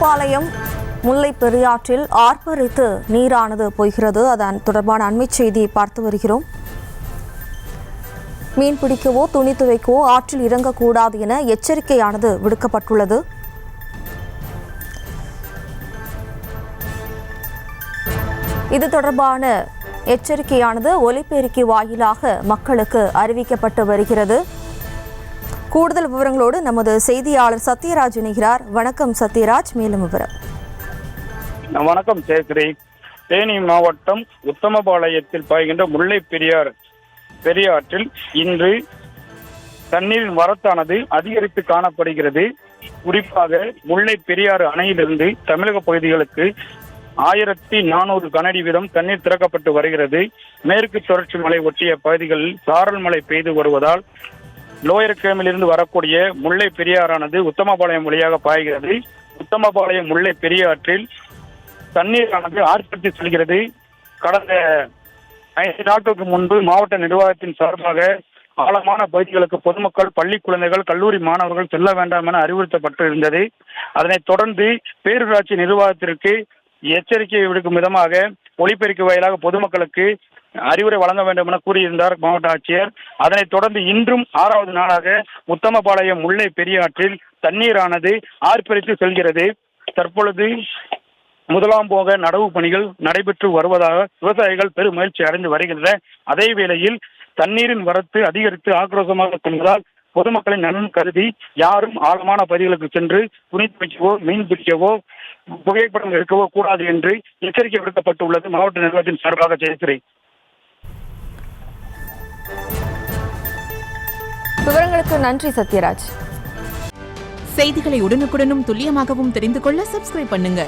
உத்தமபாளையம் முல்லை பெரியாற்றில் ஆர்ப்பரித்து நீரானது போகிறது. அதன் தொடர்பான அண்மை செய்தி பார்த்து வருகிறோம். மீன் பிடிக்கவோ துணி துவைக்கவோ ஆற்றில் இறங்கக்கூடாது என எச்சரிக்கையானது விடுக்கப்பட்டுள்ளது. இது தொடர்பான எச்சரிக்கையானது ஒலிபெருக்கி வாயிலாக மக்களுக்கு அறிவிக்கப்பட்டு வருகிறது. கூடுதல் விவரங்களோடு நமது செய்தியாளர் சத்யராஜ் இணைகிறார். வணக்கம் சத்யராஜ், மேலும் விவரம். வணக்கம் சேத்ரி. தேனி மாவட்டம் உத்தமபாளையத்தில் பாய்கின்ற முல்லை பெரியாற்றில் இன்று தண்ணீரின் வரத்தானது அதிகரித்து காணப்படுகிறது. குறிப்பாக முல்லை பெரியாறு அணையிலிருந்து தமிழக பகுதிகளுக்கு 1400 கனஅடி வீதம் தண்ணீர் திறக்கப்பட்டு வருகிறது. மேற்கு தொடர்ச்சி மலை ஒட்டிய பகுதிகளில் சாரல் மழை பெய்து வருவதால் லோயர் கேமிலிருந்து வரக்கூடிய முல்லை பெரியாறானது உத்தமபாளையம் வழியாக பாய்கிறது. உத்தமபாளையம் முல்லை பெரியாற்றில் தண்ணீரானது ஆர்ப்பரித்து செல்கிறது. கடந்த 5 நாட்களுக்கு முன்பு மாவட்ட நிர்வாகத்தின் சார்பாக ஆழமான பகுதிகளுக்கு பொதுமக்கள், பள்ளி குழந்தைகள், கல்லூரி மாணவர்கள் செல்ல வேண்டாம் என அறிவுறுத்தப்பட்டு இருந்தது. அதனைத் தொடர்ந்து பேரூராட்சி நிர்வாகத்திற்கு எச்சரிக்கை விடுக்கும் விதமாக ஒலிபெருக்கி வாயிலாக பொதுமக்களுக்கு அறிவுரை வழங்க வேண்டும் என கூறியிருந்தார் மாவட்ட ஆட்சியர். அதனைத் தொடர்ந்து இன்றும் 6வது நாளாக உத்தமபாளையம் முல்லை பெரியாற்றில் தண்ணீரானது ஆர்ப்பரித்து செல்கிறது. தற்பொழுது முதலாம் போக நடவு பணிகள் நடைபெற்று வருவதாக விவசாயிகள் பெரும் மகிழ்ச்சி அடைந்து வருகின்றனர். அதே வேளையில் தண்ணீரின் வரத்து அதிகரித்து ஆக்ரோஷமாக செல்வதால் பொதுமக்களின் நலன் கருதி யாரும் ஆழமான பகுதிகளுக்கு சென்று துணி துவைக்கவோ, மீன் பிடிக்கவோ, புகைப்படம் எடுக்கவோ கூடாது என்று எச்சரிக்கை விடுக்கப்பட்டுள்ளது மாவட்ட நிர்வாகத்தின் சார்பாக. ஜெயஸ்ரீ, விவரங்களுக்கு நன்றி சத்யராஜ். செய்திகளை உடனுக்குடனும் துல்லியமாகவும் தெரிந்து கொள்ள சப்ஸ்கிரைப் பண்ணுங்க.